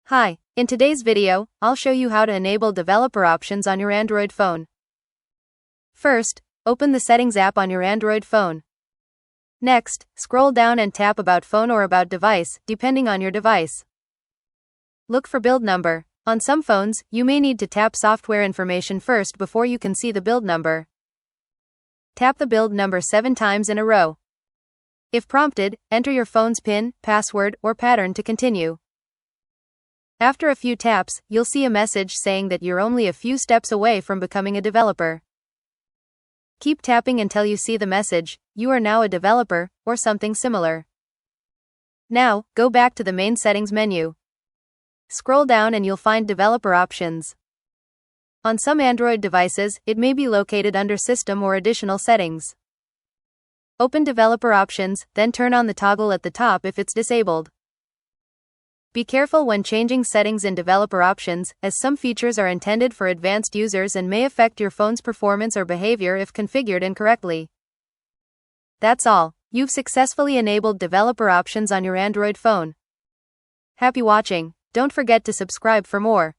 Hi, in today's video, I'll show you how to enable developer options on your Android phone. First, open the Settings app on your Android phone. Next, scroll down and tap About Phone or About Device, depending on your device. Look for build number. On some phones, you may need to tap software information first before you can see the build number. Tap the build number 7 times in a row. If prompted, enter your phone's PIN, password, or pattern to continue. After a few taps, you'll see a message saying that you're only a few steps away from becoming a developer. Keep tapping until you see the message, "You are now a developer," or something similar. Now, go back to the main settings menu. Scroll down and you'll find developer options. On some Android devices, it may be located under System or Additional Settings. Open developer options, then turn on the toggle at the top if it's disabled. Be careful when changing settings in developer options, as some features are intended for advanced users and may affect your phone's performance or behavior if configured incorrectly. That's all. You've successfully enabled developer options on your Android phone. Happy watching. Don't forget to subscribe for more.